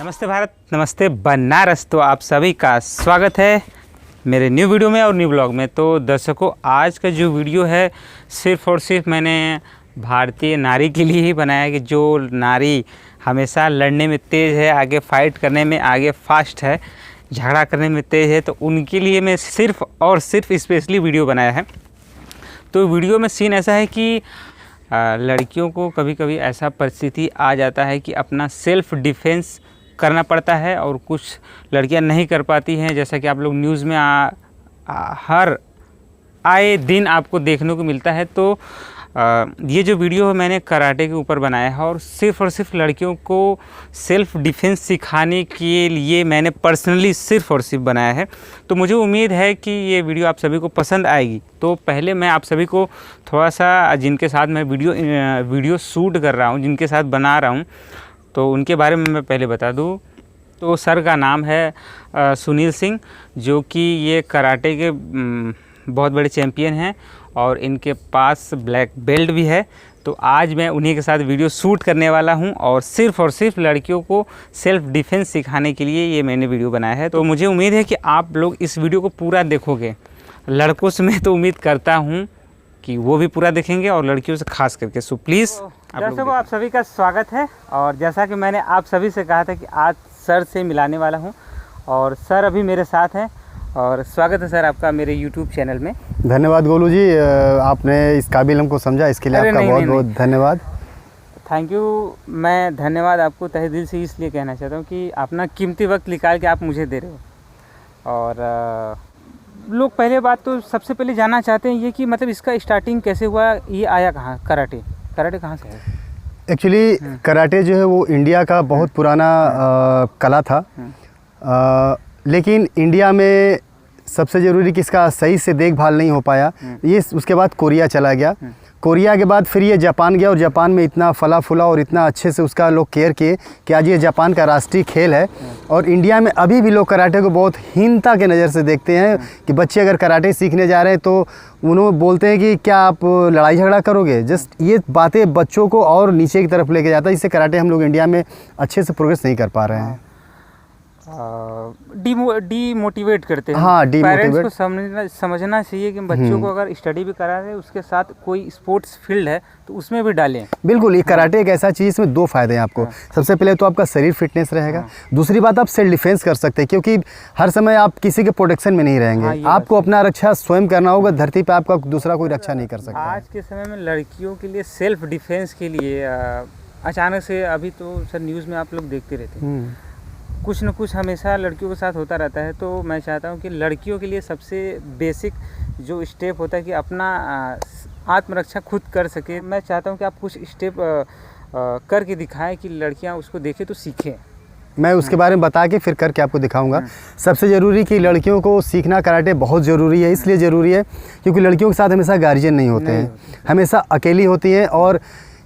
नमस्ते भारत, नमस्ते बनारस। तो आप सभी का स्वागत है मेरे न्यू वीडियो में और न्यू ब्लॉग में। तो दर्शकों, आज का जो वीडियो है सिर्फ़ और सिर्फ मैंने भारतीय नारी के लिए ही बनाया है कि जो नारी हमेशा लड़ने में तेज़ है, आगे फाइट करने में आगे फास्ट है, झगड़ा करने में तेज़ है, तो उनके लिए मैं सिर्फ़ और सिर्फ स्पेशली वीडियो बनाया है। तो वीडियो में सीन ऐसा है कि लड़कियों को कभी कभी ऐसा परिस्थिति आ जाता है कि अपना सेल्फ़ डिफेंस करना पड़ता है और कुछ लड़कियां नहीं कर पाती हैं, जैसा कि आप लोग न्यूज़ में हर आए दिन आपको देखने को मिलता है। तो ये जो वीडियो है मैंने कराटे के ऊपर बनाया है और सिर्फ लड़कियों को सेल्फ़ डिफेंस सिखाने के लिए मैंने पर्सनली सिर्फ और सिर्फ बनाया है। तो मुझे उम्मीद है कि ये वीडियो आप सभी को पसंद आएगी। तो पहले मैं आप सभी को थोड़ा सा जिनके साथ मैं वीडियो शूट कर रहा हूँ, जिनके साथ बना रहा हूँ, तो उनके बारे में मैं पहले बता दूँ। तो सर का नाम है सुनील सिंह, जो कि ये कराटे के बहुत बड़े चैम्पियन हैं और इनके पास ब्लैक बेल्ट भी है। तो आज मैं उन्हीं के साथ वीडियो शूट करने वाला हूं और सिर्फ लड़कियों को सेल्फ़ डिफेंस सिखाने के लिए ये मैंने वीडियो बनाया है। तो मुझे उम्मीद है कि आप लोग इस वीडियो को पूरा देखोगे। लड़कों से मैं तो उम्मीद करता हूं कि वो भी पूरा देखेंगे और लड़कियों से खास करके। सो प्लीज़ दर्शकों, आप सभी का स्वागत है। और जैसा कि मैंने आप सभी से कहा था कि आज सर से मिलाने वाला हूं और सर अभी मेरे साथ हैं। और स्वागत है सर आपका मेरे YouTube चैनल में। धन्यवाद गोलू जी, आपने इस काबिल हमको समझा, इसके लिए आपका बहुत बहुत धन्यवाद। Thank you. मैं धन्यवाद आपको तहे दिल से इसलिए कहना चाहता हूँ कि अपना कीमती वक्त निकाल के आप मुझे दे रहे हो। और लोग पहले बात तो सबसे पहले जानना चाहते हैं ये कि मतलब इसका स्टार्टिंग कैसे हुआ, ये आया कहाँ, कराटे कहाँ से है? एक्चुअली कराटे जो है वो इंडिया का बहुत पुराना कला था, लेकिन इंडिया में सबसे ज़रूरी कि इसका सही से देखभाल नहीं हो पाया। ये उसके बाद कोरिया चला गया, कोरिया के बाद फिर ये जापान गया और जापान में इतना फला फूला और इतना अच्छे से उसका लोग केयर किए कि आज ये जापान का राष्ट्रीय खेल है। और इंडिया में अभी भी लोग कराटे को बहुत हीनता के नज़र से देखते हैं कि बच्चे अगर कराटे सीखने जा रहे हैं तो उन्होंने बोलते हैं कि क्या आप लड़ाई झगड़ा करोगे। जस्ट ये बातें बच्चों को और नीचे की तरफ लेके जाता है, इससे कराटे हम लोग इंडिया में अच्छे से प्रोग्रेस नहीं कर पा रहे हैं। डीमोटिवेट करते हैं। हाँ, पेरेंट्स को समझना चाहिए कि बच्चों को अगर स्टडी भी करा रहे हैं उसके साथ कोई स्पोर्ट्स फील्ड है तो उसमें भी डालें। बिल्कुल, ये कराटे एक ऐसा चीज़, इसमें दो फायदे हैं आपको। सबसे पहले तो आपका शरीर फिटनेस रहेगा, दूसरी बात आप सेल्फ डिफेंस कर सकते हैं क्योंकि हर समय आप किसी के प्रोटेक्शन में नहीं रहेंगे। आपको अपना रक्षा स्वयं करना होगा, धरती पर आपका दूसरा कोई रक्षा नहीं कर सकता। आज के समय में लड़कियों के लिए सेल्फ डिफेंस के लिए अचानक से, अभी तो सर न्यूज़ में आप लोग देखते रहते हैं, कुछ न कुछ हमेशा लड़कियों के साथ होता रहता है। तो मैं चाहता हूं कि लड़कियों के लिए सबसे बेसिक जो स्टेप होता है कि अपना आत्मरक्षा खुद कर सके, मैं चाहता हूं कि आप कुछ स्टेप करके दिखाएं कि लड़कियां उसको देखें तो सीखें। मैं उसके बारे में बता के फिर करके आपको दिखाऊंगा। सबसे ज़रूरी कि लड़कियों को सीखना कराटे बहुत ज़रूरी है। इसलिए ज़रूरी है क्योंकि लड़कियों के साथ हमेशा गार्जियन नहीं होते हैं, हमेशा अकेली होती हैं। और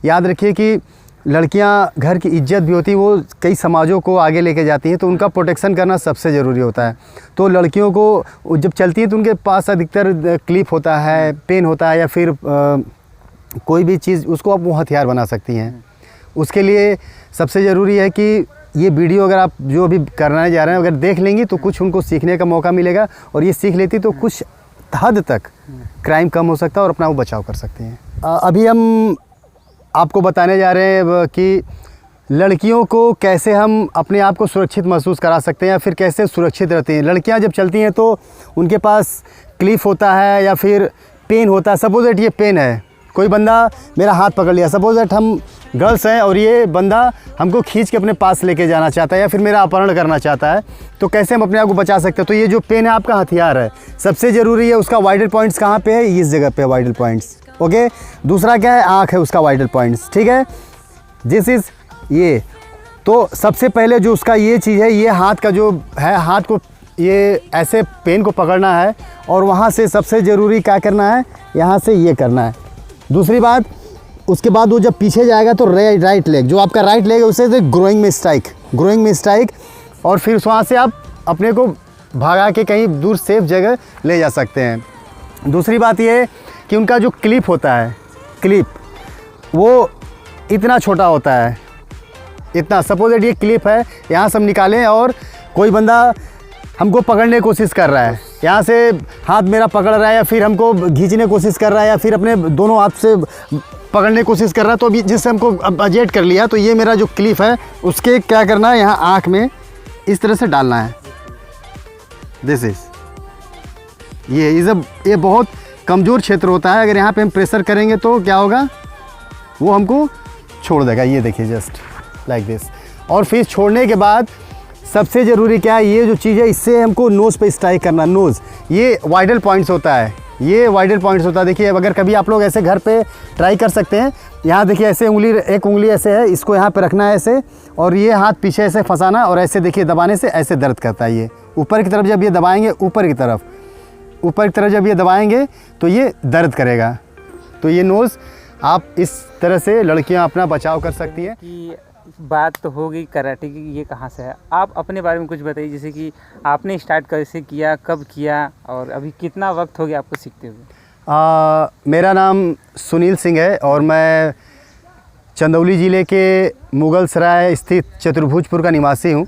याद रखिए कि लड़कियां घर की इज्जत भी होती है, वो कई समाजों को आगे लेके जाती हैं, तो उनका प्रोटेक्शन करना सबसे ज़रूरी होता है। तो लड़कियों को जब चलती हैं तो उनके पास अधिकतर क्लिप होता है, पेन होता है या फिर कोई भी चीज़, उसको आप वो हथियार बना सकती हैं। उसके लिए सबसे ज़रूरी है कि ये वीडियो अगर आप जो भी करने जा रहे हैं अगर देख लेंगी तो कुछ उनको सीखने का मौका मिलेगा, और ये सीख लेती तो कुछ हद तक क्राइम कम हो सकता है और अपना वो बचाव कर सकती हैं। अभी हम आपको बताने जा रहे हैं कि लड़कियों को कैसे हम अपने आप को सुरक्षित महसूस करा सकते हैं या फिर कैसे सुरक्षित रहती हैं। लड़कियां जब चलती हैं तो उनके पास क्लिप होता है या फिर पेन होता है। सपोज दैट ये पेन है, कोई बंदा मेरा हाथ पकड़ लिया, सपोज दैट हम गर्ल्स हैं और ये बंदा हमको खींच के अपने पास लेके जाना चाहता है या फिर मेरा अपहरण करना चाहता है, तो कैसे हम अपने आप को बचा सकते हैं। तो ये जो पेन है आपका हथियार है। सबसे ज़रूरी है उसका वाइटल पॉइंट्स कहाँ पे है, इस जगह पे वाइटल पॉइंट्स। ओके, दूसरा क्या है, आँख है उसका वाइटल पॉइंट्स। ठीक है, दिस इज़ ये। तो सबसे पहले जो उसका ये चीज़ है, ये हाथ का जो है, हाथ को ये ऐसे पेन को पकड़ना है और वहाँ से सबसे ज़रूरी क्या करना है, यहाँ से ये करना है। दूसरी बात, उसके बाद वो जब पीछे जाएगा तो राइट लेग, जो आपका राइट लेग है उसे ग्रोइंग में स्ट्राइक, और फिर वहाँ से आप अपने को भागा के कहीं दूर सेफ जगह ले जा सकते हैं। दूसरी बात ये है कि उनका जो क्लिप होता है, क्लिप वो इतना छोटा होता है, इतना सपोज ये क्लिप है, यहाँ से हम निकालें और कोई बंदा हमको पकड़ने की कोशिश कर रहा है, यहाँ से हाथ मेरा पकड़ रहा है या फिर हमको खींचने की कोशिश कर रहा है या फिर अपने दोनों हाथ से पकड़ने की कोशिश कर रहा है, तो अभी जिससे हमको एडजस्ट कर लिया, तो ये मेरा जो क्लिप है उसके क्या करना है, यहाँ आँख में इस तरह से डालना है। दिस इज़ ये बहुत कमज़ोर क्षेत्र होता है, अगर यहाँ पे हम प्रेशर करेंगे तो क्या होगा, वो हमको छोड़ देगा। ये देखिए जस्ट लाइक दिस। और फिर छोड़ने के बाद सबसे ज़रूरी क्या है, ये जो चीज़ है इससे हमको नोज़ पे स्ट्राइक करना। नोज़ ये वाइडल पॉइंट्स होता है, ये वाइडल पॉइंट्स होता है। देखिए अगर कभी आप लोग ऐसे घर पे ट्राई कर सकते हैं, यहाँ देखिए ऐसे एक उंगली ऐसे है, इसको यहाँ पे रखना है ऐसे, और ये हाथ पीछे ऐसे फंसाना और ऐसे देखिए दबाने से ऐसे दर्द करता है। ये ऊपर की तरफ जब ये दबाएंगे, ऊपर की तरफ जब ये दबाएंगे तो ये दर्द करेगा। तो ये नोज़ आप इस तरह से लड़कियां अपना बचाव कर सकती हैं। कि बात तो होगी कराटे की, ये कहाँ से है, आप अपने बारे में कुछ बताइए, जैसे कि आपने स्टार्ट कैसे किया, कब किया और अभी कितना वक्त हो गया आपको सीखते हुए? मेरा नाम सुनील सिंह है और मैं चंदौली ज़िले के मुगल सराय स्थित चतुर्भुजपुर का निवासी हूँ।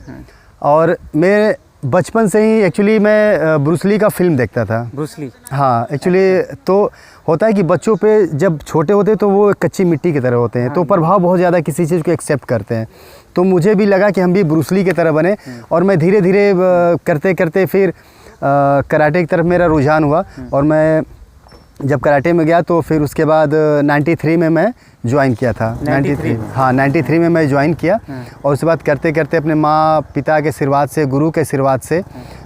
और मैं बचपन से ही एक्चुअली मैं ब्रूस ली का फिल्म देखता था। Bruce Lee? हाँ, एक्चुअली तो होता है कि बच्चों पे जब छोटे होते हैं तो वो कच्ची मिट्टी की तरह होते हैं, तो प्रभाव बहुत ज़्यादा किसी चीज़ को एक्सेप्ट करते हैं। तो मुझे भी लगा कि हम भी ब्रूस ली की तरह बने, और मैं धीरे धीरे करते करते फिर कराटे की तरफ मेरा रुझान हुआ। और मैं जब कराटे में गया तो फिर उसके बाद 93 में मैं ज्वाइन किया था। 93 में मैं ज्वाइन किया। और उसके बाद करते करते अपने माँ पिता के आशीर्वाद से, गुरु के आशीर्वाद से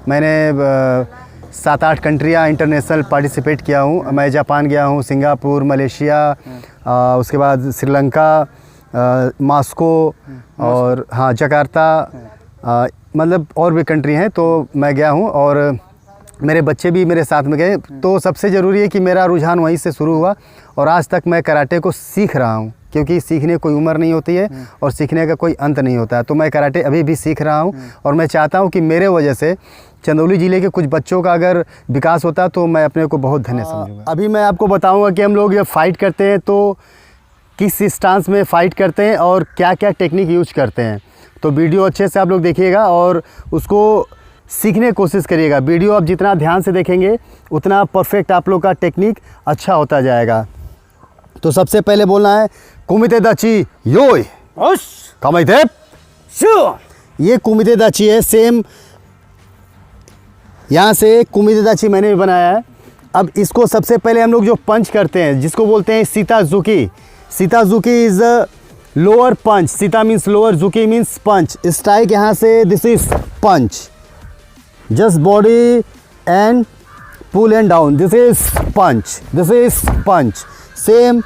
मैंने 7-8 कंट्रियाँ इंटरनेशनल पार्टिसिपेट किया हूँ। मैं जापान गया हूँ, सिंगापुर, मलेशिया, उसके बाद श्रीलंका, मॉस्को और हाँ जकार्ता, मतलब और भी कंट्री हैं, तो मैं गया हूँ और मेरे बच्चे भी मेरे साथ में गए। तो सबसे ज़रूरी है कि मेरा रुझान वहीं से शुरू हुआ और आज तक मैं कराटे को सीख रहा हूँ, क्योंकि सीखने कोई उम्र नहीं होती है और सीखने का कोई अंत नहीं होता है। तो मैं कराटे अभी भी सीख रहा हूँ और मैं चाहता हूँ कि मेरे वजह से चंदौली ज़िले के कुछ बच्चों का अगर विकास होता तो मैं अपने को बहुत धन्य समझूंगा। अभी मैं आपको बताऊँगा कि हम लोग जब फाइट करते हैं तो किस स्टांस में फ़ाइट करते हैं और क्या क्या टेक्निक यूज करते हैं। तो वीडियो अच्छे से आप लोग देखिएगा और उसको सीखने की कोशिश करिएगा। वीडियो आप जितना ध्यान से देखेंगे उतना परफेक्ट आप लोग का टेक्निक अच्छा होता जाएगा। तो सबसे पहले बोलना है कुमिते दाची योय कमाइते शो। ये कुमिते दाची है, सेम यहाँ से कुमिते दाची मैंने भी बनाया है। अब इसको सबसे पहले हम लोग जो पंच करते हैं जिसको बोलते हैं सीताजुकी। सीताजुकी इज़ लोअर पंच। सीता मीन्स लोअर, जुकी मीन्स पंच। स्ट्राइक यहाँ से, this is punch, just body and pull and down, this is punch, this is punch, same,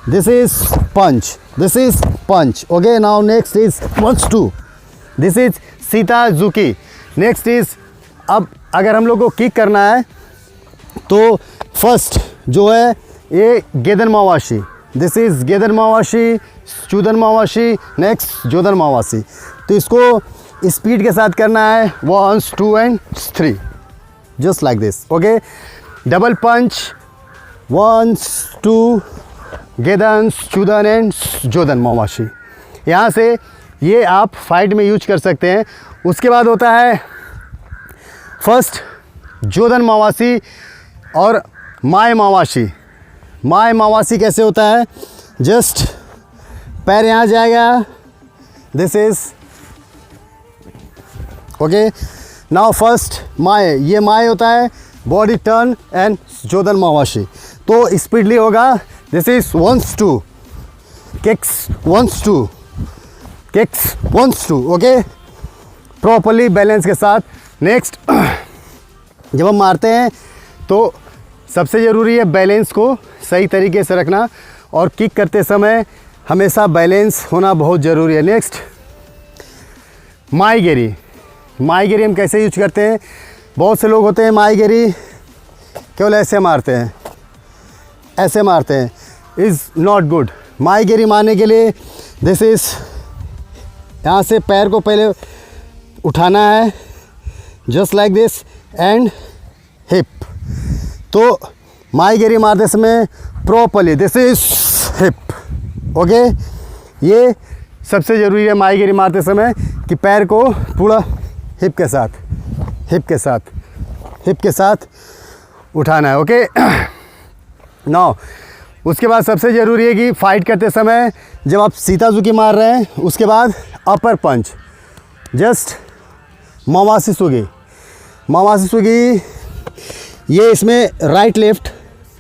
this is punch, this is punch. Okay, now next is punch 2, this is सीताजुकी। Next is, अब अगर हम लोग को kick करना है तो first जो है ये गेदन मावाशी, दिस इज गेदन मावाशी, चूदन मावाशी, नेक्स्ट जोदन मावाशी। तो इसको स्पीड के साथ करना है 1 2 and 3, just like this. Okay, double punch 1 2 गेदन, चूदन एंड जोदन मावाशी। यहाँ से ये आप फाइट में यूज कर सकते हैं। उसके बाद होता है फर्स्ट जोदन मावाशी और माय मावाशी। माय मावाशी कैसे होता है, जस्ट पैर यहाँ जाएगा, this is okay. Now first my, ये माय होता है बॉडी टर्न एंड जोदन मावाशी। तो स्पीडली होगा, this is 1 2 kicks 1 2 kicks 1 2। Okay, properly balance के साथ। नेक्स्ट, जब हम मारते हैं तो सबसे ज़रूरी है बैलेंस को सही तरीके से रखना और किक करते समय हमेशा बैलेंस होना बहुत ज़रूरी है। नेक्स्ट, माईगेरी। माईगेरी हम कैसे यूज करते हैं, बहुत से लोग होते हैं माईगेरी केवल ऐसे मारते हैं, ऐसे मारते हैं, इज़ नॉट गुड। माईगेरी मारने के लिए दिस इज़, यहाँ से पैर को पहले उठाना है just like this and hip. तो माईगेरी मारते समय properly this is hip. Okay, ये सबसे ज़रूरी है माहीगिरी मारते समय कि पैर को पूरा हिप के साथ उठाना है। ओके नाउ उसके बाद सबसे ज़रूरी है कि फाइट करते समय जब आप सीताजुकी मार रहे हैं उसके बाद अपर पंच, जस्ट मावासी सुगी, ये इसमें राइट लेफ्ट।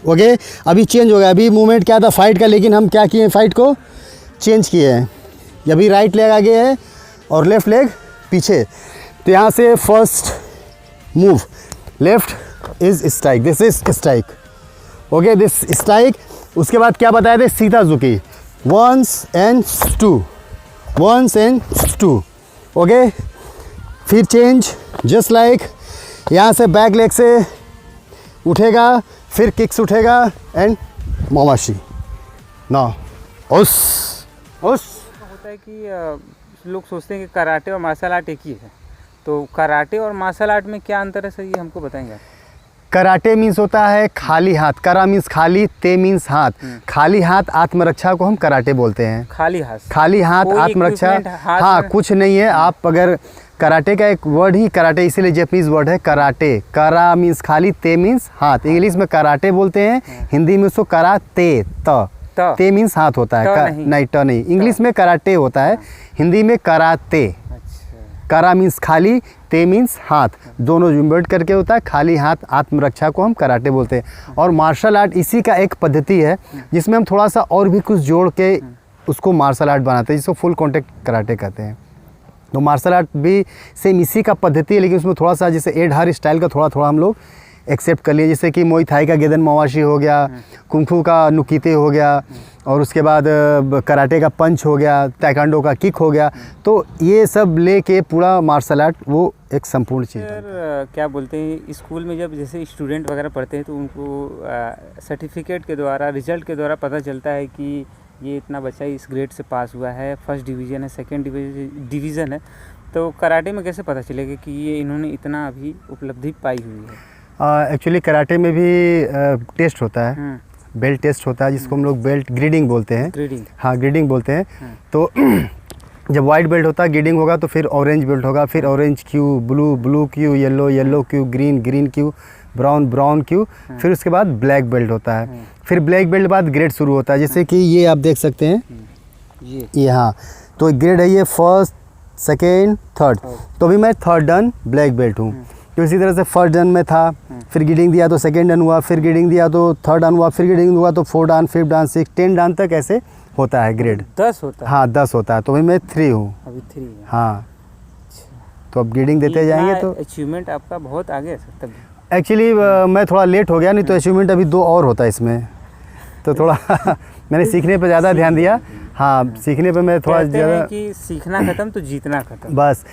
ओके अभी चेंज हो गया, अभी मूवमेंट क्या था फाइट का, लेकिन हम क्या किए, फाइट को चेंज किए हैं। अभी राइट लेग आगे है और लेफ्ट लेग पीछे। तो यहाँ से first move left is strike, this is strike. Okay this strike. उसके बाद क्या बताया थे, सीताजुकी, वंस एंड टू। ओके फिर चेंज, जस्ट लाइक यहाँ से बैक लेग से उठेगा, फिर किक्स उठेगा एंड मावाशी। ना उस होता है कि लोग सोचते हैं कि कराटे और मार्शल आर्ट एक ही है, तो कराटे और मार्शल आर्ट में क्या अंतर है सर, ये हमको बताएंगे। कराटे मीन्स होता है खाली हाथ, करा मीन्स खाली, ते मीन्स हाथ। खाली हाथ आत्मरक्षा को हम कराटे बोलते हैं। खाली हाथ आत्मरक्षा, हाँ कुछ नहीं है। आप अगर कराटे का एक वर्ड ही कराटे, इसीलिए जापानीज वर्ड है कराटे। करा मीन्स खाली, ते मीन्स हाथ। इंग्लिश में कराटे बोलते हैं, हिंदी में उसको कराते, ते मीन्स हाथ होता है, नहीं ट नहीं। इंग्लिश में कराटे होता है, हिंदी में कराते। करा मीन्स खाली, ते मीन्स हाथ, दोनों इन्वर्ट करके होता है। खाली हाथ आत्मरक्षा को हम कराटे बोलते हैं। और मार्शल आर्ट इसी का एक पद्धति है जिसमें हम थोड़ा सा और भी कुछ जोड़ के उसको मार्शल आर्ट बनाते हैं, जिसको फुल कॉन्टैक्ट कराटे कहते हैं। तो मार्शल आर्ट भी सेम इसी का पद्धति है, लेकिन उसमें थोड़ा सा जैसे एड हर स्टाइल का थोड़ा हम लोग एक्सेप्ट कर लिए। जैसे कि मोई थाई का गेदन मवाशी हो गया, कुंफू का नुकीते हो गया, और उसके बाद कराटे का पंच हो गया, ताइक्वांडो का किक हो गया। तो ये सब लेके पूरा मार्शल आर्ट वो एक संपूर्ण चीज़ है। सर क्या बोलते हैं, स्कूल में जब जैसे स्टूडेंट वगैरह पढ़ते हैं तो उनको सर्टिफिकेट के द्वारा, रिजल्ट के द्वारा पता चलता है कि ये इतना बच्चा इस ग्रेड से पास हुआ है, फर्स्ट डिवीज़न है, सेकंड डिवीज़न है। तो कराटे में कैसे पता चलेगा कि ये इन्होंने इतना अभी उपलब्धि पाई हुई है? एक्चुअली कराटे में भी टेस्ट होता है, बेल्ट टेस्ट होता है, जिसको हम लोग बेल्ट ग्रेडिंग बोलते हैं। ग्रेडिंग बोलते हैं। तो जब वाइट बेल्ट होता है, ग्रेडिंग होगा तो फिर ऑरेंज बेल्ट होगा, फिर orange Q, blue Q, yellow Q, green Q, brown Q, फिर उसके बाद ब्लैक बेल्ट होता है। फिर ब्लैक बेल्ट बाद ग्रेड शुरू होता है, जैसे कि ये आप देख सकते हैं, ये हाँ, तो ग्रेड है ये फर्स्ट, सेकेंड, थर्ड। तो अभी मैं थर्ड डन ब्लैक बेल्ट हूँ। तो इसी तरह से फर्स्ट डन में था, फिर ग्रेडिंग दिया तो सेकेंड डन हुआ, फिर ग्रेडिंग दिया तो थर्ड डन हुआ, फिर ग्रेडिंग हुआ तो 4 डान, 5 डान, 6, 10 डान तक ऐसे होता है ग्रेड। 10 होता है? हाँ 10 होता है। तो अभी मैं 3 हूँ अभी 3 है। हाँ, तो अब ग्रेडिंग देते जाएंगे तो अचीवमेंट आपका बहुत आगे है सर। तब एक्चुअली मैं थोड़ा लेट हो गया, नहीं तो अचीवमेंट अभी 2 और होता है इसमें, तो थोड़ा मैंने सीखने पे ज़्यादा ध्यान दिया। हाँ सीखने पे मैं थोड़ा ज़्यादा, कि सीखना खत्म तो जीतना खत्म। बस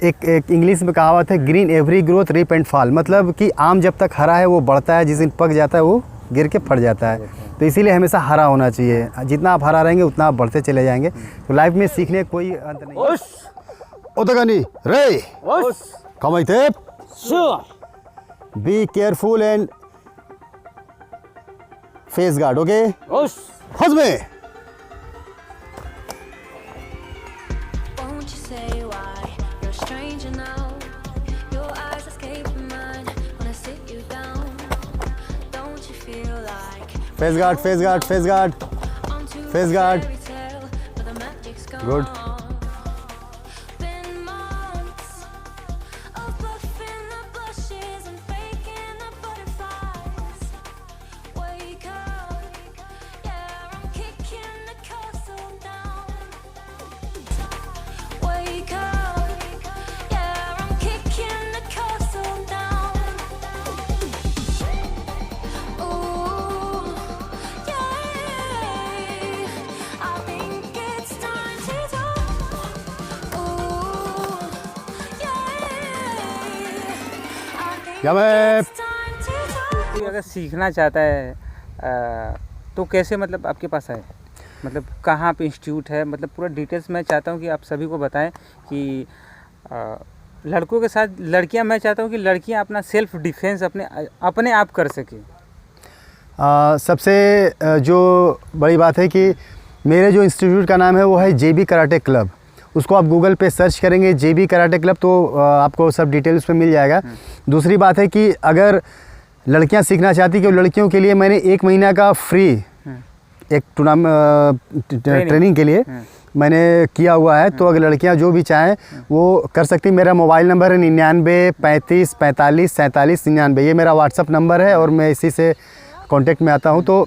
एक इंग्लिश में कहावत है, green every growth rip and fall, मतलब कि आम जब तक हरा है वो बढ़ता है, जिस दिन पक जाता है वो गिर के फट जाता है। तो इसीलिए हमेशा हरा होना चाहिए, जितना आप हरा रहेंगे उतना आप बढ़ते चले जाएंगे। तो लाइफ में सीखने का कोई अंत नहीं। ओतगानी रे कमाइते, be careful and face guard. Okay हजमे face guard, face guard, face guard, face guard, good. कोई अगर सीखना चाहता है तो कैसे, मतलब आपके पास आए, मतलब कहाँ पे इंस्टीट्यूट है, मतलब पूरा डिटेल्स मैं चाहता हूँ कि आप सभी को बताएं कि लड़कों के साथ लड़कियाँ, मैं चाहता हूँ कि लड़कियाँ अपना सेल्फ डिफेंस अपने आप कर सकें। सबसे जो बड़ी बात है कि मेरे जो इंस्टीट्यूट का नाम है वो है JB कराटे क्लब। उसको आप गूगल पे सर्च करेंगे JB कराटे क्लब तो आपको सब डिटेल्स पे मिल जाएगा। दूसरी बात है कि अगर लड़कियां सीखना चाहती कि लड़कियों के लिए मैंने 1 महीना का फ्री एक ट्रेनिंग के लिए मैंने किया हुआ है। तो अगर लड़कियां जो भी चाहें वो कर सकती। मेरा मोबाइल नंबर है 99 35 45 47 99। ये मेरा व्हाट्सअप नंबर है और मैं इसी से कांटेक्ट में आता हूं। तो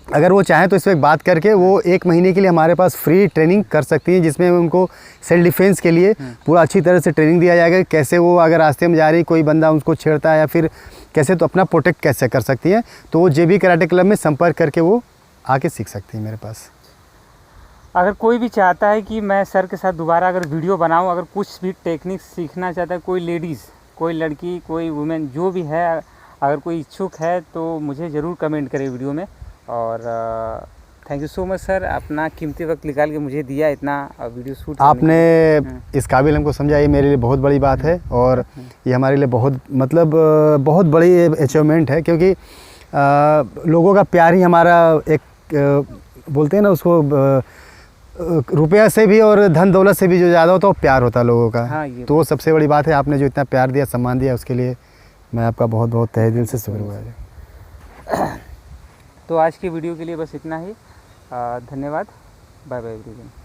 अगर वो चाहें तो इस पर बात करके वो 1 महीने के लिए हमारे पास फ्री ट्रेनिंग कर सकती हैं, जिसमें उनको सेल्फ डिफेंस के लिए पूरा अच्छी तरह से ट्रेनिंग दिया जाएगा। कैसे वो अगर रास्ते में जा रही कोई बंदा उनको छेड़ता है या फिर कैसे तो अपना प्रोटेक्ट कैसे कर सकती हैं। तो वो JB कराटे क्लब में संपर्क करके वो आके सीख सकती हैं मेरे पास। अगर कोई भी चाहता है कि मैं सर के साथ दोबारा अगर वीडियो बनाऊं, अगर कुछ भी टेक्निक सीखना चाहता है, कोई लेडीज़, कोई लड़की, कोई वुमेन जो भी है, अगर कोई इच्छुक है तो मुझे ज़रूर कमेंट करें वीडियो में। और thank you so much sir, अपना कीमती वक्त निकाल के मुझे दिया इतना वीडियो शूट। आपने इस काबिल हमको समझा, ये मेरे लिए बहुत बड़ी बात है और ये हमारे लिए बहुत मतलब बहुत बड़ी अचीवमेंट है, क्योंकि लोगों का प्यार ही हमारा एक बोलते हैं ना उसको रुपया से भी और धन दौलत से भी जो ज़्यादा होता है वो प्यार होता है लोगों का। हाँ, तो वो सबसे बड़ी बात है। आपने जो इतना प्यार दिया, सम्मान दिया, उसके लिए मैं आपका बहुत बहुत तहे दिल से शुक्रगुजार हूँ। तो आज की वीडियो के लिए बस इतना ही। धन्यवाद। Bye bye everyone.